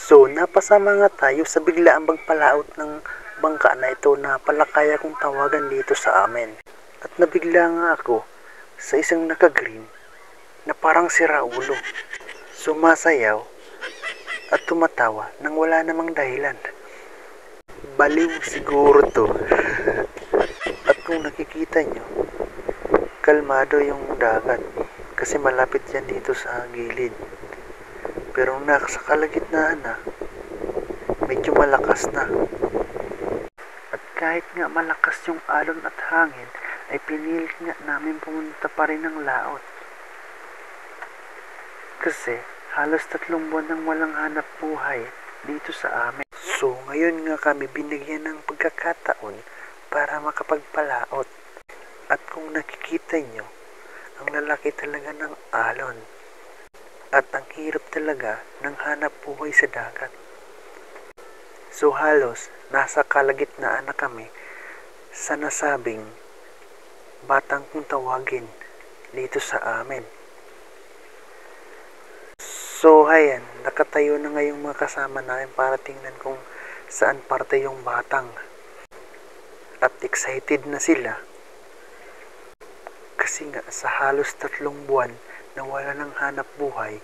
So, napasama nga tayo sa biglaang pagpalaot ng bangka na ito na palakaya kong tawagan dito sa amin. At nabigla nga ako sa isang naka-green na parang siraulo. Sumasayaw at tumatawa nang wala namang dahilan. Baliw siguro to. At kung nakikita nyo, kalmado yung dagat kasi malapit yan dito sa gilid. Pero nasa kalagitnaan na, medyo malakas na. At kahit nga malakas yung alon at hangin, ay pinilit nga namin pumunta pa rin ng laot. Kasi halos 3 buwan nang walang hanap buhay dito sa amin. So ngayon nga kami binigyan ng pagkakataon para makapagpalaot. At kung nakikita nyo, ang lalaki talaga ng alon. At ang hirap talaga ng hanap buhay sa dagat. So halos nasa kalagitnaan na kami sa nasabing batang kung tawagin dito sa amin. So ayan, nakatayo na ngayong mga kasama namin para tingnan kung saan parte yung batang. At excited na sila kasi nga sa halos 3 buwan na wala ng hanap buhay,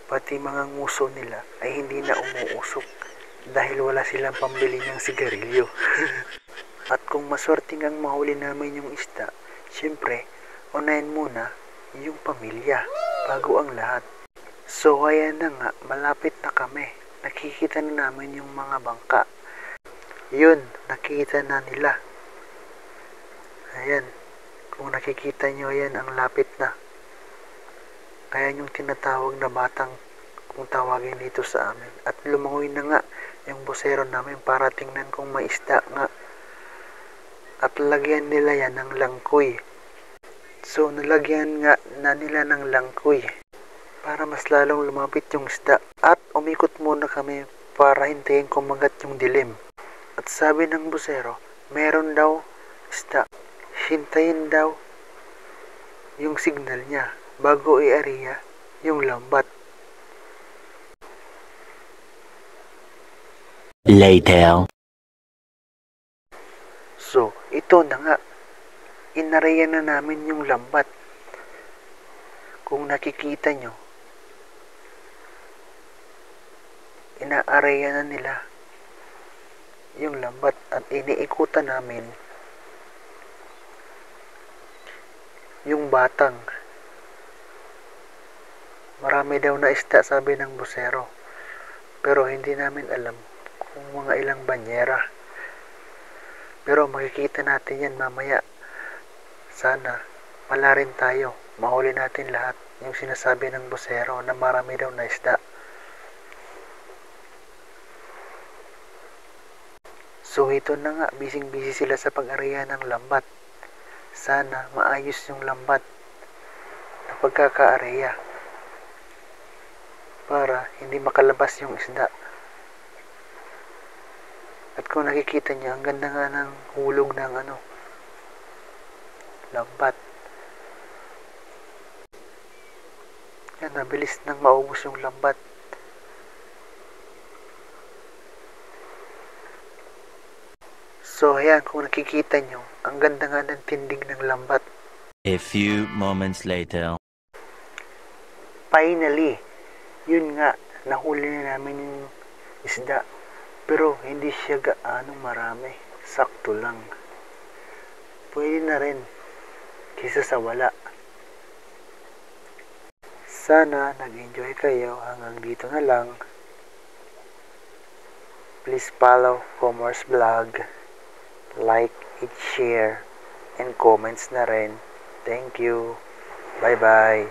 pati mga nguso nila ay hindi na umuusok dahil wala silang pambili ng sigarilyo. At kung maswerteng ang mahuli namin yung isda, syempre, unahin muna yung pamilya bago ang lahat. So ayan na nga, malapit na kami. Nakikita na namin yung mga bangka. Yun, nakikita na nila. Ayan, kung nakikita nyo, yan ang lapit na. Kaya yung tinatawag na batang kung tawagin dito sa amin. At lumangoy na nga yung busero namin para tingnan kung may isda nga. At lagyan nila yan ng langkoy. So nalagyan nga na nila ng langkoy para mas lalong lumapit yung isda. At umikot muna kami para hintayin kumagat yung dilim. At sabi ng busero, meron daw isda. Hintayin daw yung signal niya bago i-area yung lambat. Later. So, ito na nga. Inarea na namin yung lambat. Kung nakikita nyo, ina-area na nila yung lambat at iniikutan namin yung batang. Marami daw na isda, sabi ng busero. Pero hindi namin alam kung mga ilang banyera. Pero makikita natin yan mamaya. Sana wala rin tayo. Mahuli natin lahat yung sinasabi ng busero na marami daw na isda. So ito na nga, busy sila sa pag-area ng lambat. Sana maayos yung lambat na pagkaka-area para hindi makalabas yung isda. At kung nakikita niyo, ang ganda nga ng hulog ng lambat. Yan, nabilis nang maubos yung lambat. So ayan, kung nakikita nyo, ang ganda nga ng tindig ng lambat. A few moments later. Finally, yun nga, nahuli na namin yung isda. Pero hindi siya gaano marami. Sakto lang. Pwede na rin kaysa sa wala. Sana nag-enjoy kayo. Hanggang dito na lang. Please follow Commerce Vlog. Like, share, and comments na rin. Thank you. Bye-bye.